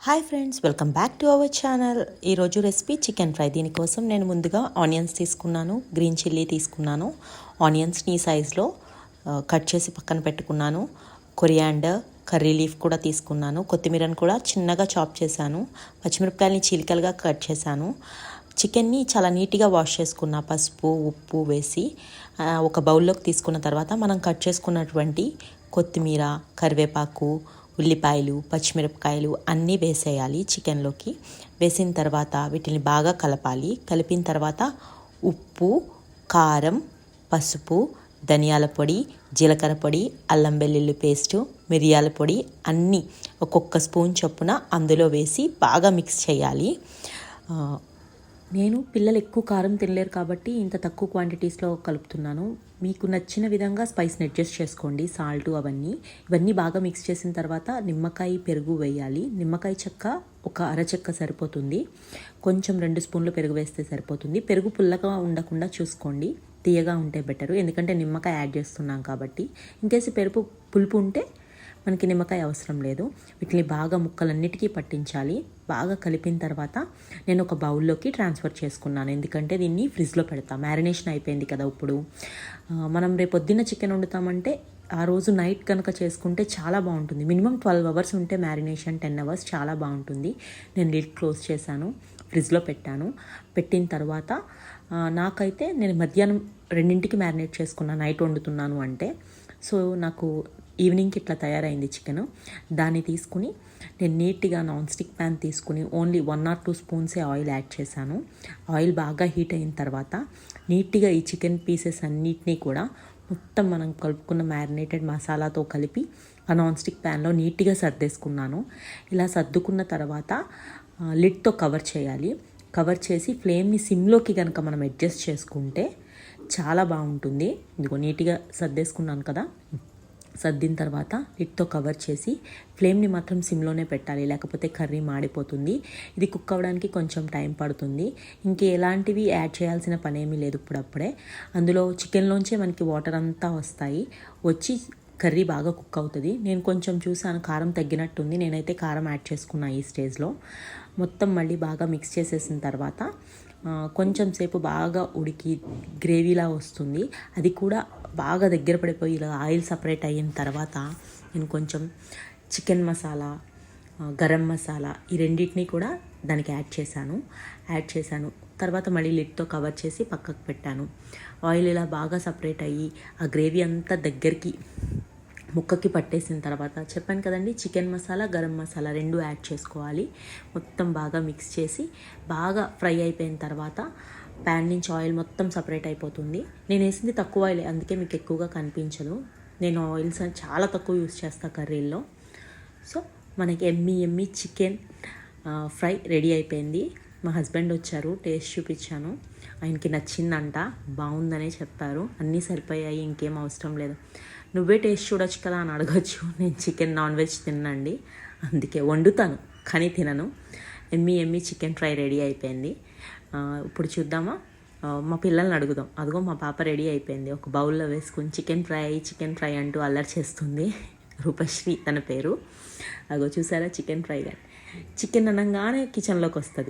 Hi friends, welcome back to our channel. ఈరోజు recipe chicken fry. దీనికోసం నేను ముందుగా ఆనియన్స్ తీసుకున్నాను, గ్రీన్ చిల్లీ తీసుకున్నాను. ఆనియన్స్ని ఈ సైజులో కట్ చేసి పక్కన పెట్టుకున్నాను. కొరియాండర్, కర్రీ లీఫ్ కూడా తీసుకున్నాను. కొత్తిమీరను కూడా చిన్నగా చాప్ చేశాను. పచ్చిమిరపకాయలని చీలికలుగా కట్ చేశాను. చికెన్ని చాలా నీట్గా వాష్ చేసుకున్న, పసుపు ఉప్పు వేసి ఒక బౌల్లోకి తీసుకున్న తర్వాత మనం కట్ చేసుకున్నటువంటి కొత్తిమీర, కరివేపాకు, ఉల్లిపాయలు, పచ్చిమిరపకాయలు అన్నీ వేసేయాలి చికెన్లోకి. వేసిన తర్వాత వీటిని బాగా కలపాలి. కలిపిన తర్వాత ఉప్పు, కారం, పసుపు, ధనియాల పొడి, జీలకర్ర పొడి, అల్లం వెల్లుల్లి పేస్టు, మిరియాల పొడి అన్నీ ఒక్కొక్క స్పూన్ చొప్పున అందులో వేసి బాగా మిక్స్ చేయాలి. నేను పిల్లలు ఎక్కువ కారం తినలేరు కాబట్టి ఇంత తక్కువ క్వాంటిటీస్లో కలుపుతున్నాను. మీకు నచ్చిన విధంగా స్పైస్ని అడ్జస్ట్ చేసుకోండి. సాల్ట్ ఇవన్నీ బాగా మిక్స్ చేసిన తర్వాత నిమ్మకాయ, పెరుగు వేయాలి. నిమ్మకాయ చెక్క ఒక అరచెక్క సరిపోతుంది. కొంచెం 2 స్పూన్లు పెరుగు వేస్తే సరిపోతుంది. పెరుగు పుల్లగా ఉండకుండా చూసుకోండి, తీయగా ఉంటే బెటరు, ఎందుకంటే నిమ్మకాయ యాడ్ చేస్తున్నాం కాబట్టి. ఇంకేసి పెరుగు పులుపు ఉంటే మనకి నిమ్మకాయ అవసరం లేదు. వీటిని బాగా ముక్కలన్నిటికీ పట్టించాలి. బాగా కలిపిన తర్వాత నేను ఒక బౌల్లోకి ట్రాన్స్ఫర్ చేసుకున్నాను, ఎందుకంటే దీన్ని ఫ్రిడ్జ్లో పెడతాం. మ్యారినేషన్ అయిపోయింది కదా. ఇప్పుడు మనం రేపొద్దున చికెన్ వండుతామంటే ఆ రోజు నైట్ కనుక చేసుకుంటే చాలా బాగుంటుంది. మినిమం 12 అవర్స్ ఉంటే మ్యారినేషన్ 10 అవర్స్ చాలా బాగుంటుంది. నేను లిడ్ క్లోజ్ చేశాను, ఫ్రిడ్జ్లో పెట్టాను. పెట్టిన తర్వాత నాకైతే నేను మధ్యాహ్నం 2ంటికి మ్యారినేట్ చేసుకున్నాను నైట్ వండుతున్నాను అంటే. సో నాకు ఈవినింగ్కి ఇట్లా తయారైంది చికెన్. దాన్ని తీసుకుని నేను నీట్గా నాన్ స్టిక్ ప్యాన్ తీసుకుని ఓన్లీ 1 or 2 స్పూన్సే ఆయిల్ యాడ్ చేశాను. ఆయిల్ బాగా హీట్ అయిన తర్వాత నీట్గా ఈ చికెన్ పీసెస్ అన్నిటినీ కూడా మొత్తం మనం కలుపుకున్న మ్యారినేటెడ్ మసాలాతో కలిపి ఆ నాన్ స్టిక్ ప్యాన్లో నీట్గా సర్దేసుకున్నాను. ఇలా సర్దుకున్న తర్వాత లిడ్తో కవర్ చేయాలి. కవర్ చేసి ఫ్లేమ్ని సిమ్లోకి కనుక మనం అడ్జస్ట్ చేసుకుంటే చాలా బాగుంటుంది. ఇదిగో నీట్గా సర్దేసుకున్నాను కదా. సర్దిన తర్వాత లిడ్తో కవర్ చేసి ఫ్లేమ్ని మాత్రం సిమ్లోనే పెట్టాలి, లేకపోతే కర్రీ మాడిపోతుంది. ఇది కుక్ అవ్వడానికి కొంచెం టైం పడుతుంది. ఎలాంటివి యాడ్ చేయాల్సిన పని ఏమీ లేదు. ఇప్పుడప్పుడే అందులో చికెన్లోంచే మనకి వాటర్ అంతా వచ్చి కర్రీ బాగా కుక్ అవుతుంది. నేను కొంచెం చూసాను, కారం తగ్గినట్టుంది. నేనైతే కారం యాడ్ చేసుకున్నా ఈ స్టేజ్లో. మొత్తం మళ్ళీ బాగా మిక్స్ చేసేసిన తర్వాత కొంచెం సేపు బాగా ఉడికి గ్రేవీలా వస్తుంది. అది కూడా బాగా దగ్గర పడిపోయి ఇలా ఆయిల్ సపరేట్ అయిన తర్వాత నేను కొంచెం చికెన్ మసాలా, గరం మసాలా ఈ రెండింటినీ కూడా దానికి యాడ్ చేశాను. తర్వాత మళ్ళీ లిడ్తో కవర్ చేసి పక్కకు పెట్టాను. ఆయిల్ ఇలా బాగా సపరేట్ అయ్యి ఆ గ్రేవీ అంతా దగ్గరికి ముక్కకి పట్టేసిన తర్వాత చెప్పాను కదండి, చికెన్ మసాలా, గరం మసాలా 2 యాడ్ చేసుకోవాలి. మొత్తం బాగా మిక్స్ చేసి బాగా ఫ్రై అయిపోయిన తర్వాత ప్యాన్ నుంచి ఆయిల్ మొత్తం సపరేట్ అయిపోతుంది. నేను వేసింది తక్కువ ఆయిల్, అందుకే మీకు ఎక్కువగా కనిపించదు. నేను ఆయిల్స్ చాలా తక్కువ యూస్ చేస్తాను కర్రీల్లో. సో మనకి ఎమ్మి చికెన్ ఫ్రై రెడీ అయిపోయింది. మా హస్బెండ్ వచ్చారు, టేస్ట్ చూపించాను. ఆయనకి నచ్చిందంట, బాగుందనే చెప్పారు. అన్నీ సరిపోయాయి, ఇంకేం అవసరం లేదు. నువ్వే టేస్ట్ చూడొచ్చు కదా అని అడగచ్చు. నేను చికెన్ నాన్ వెజ్ తినండి, అందుకే వండుతాను కానీ తినను. ఎమ్మి చికెన్ ఫ్రై రెడీ అయిపోయింది. ఇప్పుడు చూద్దామా, మా పిల్లల్ని అడుగుదాం. అదిగో మా పాప రెడీ అయిపోయింది. ఒక బౌల్లో వేసుకుని చికెన్ ఫ్రై అంటూ అల్లరి చేస్తుంది. రూపశ్రీ తన పేరు. అగో చూసారా చికెన్ ఫ్రై. చికెన్ అనగానే కిచెన్లోకి వస్తుంది.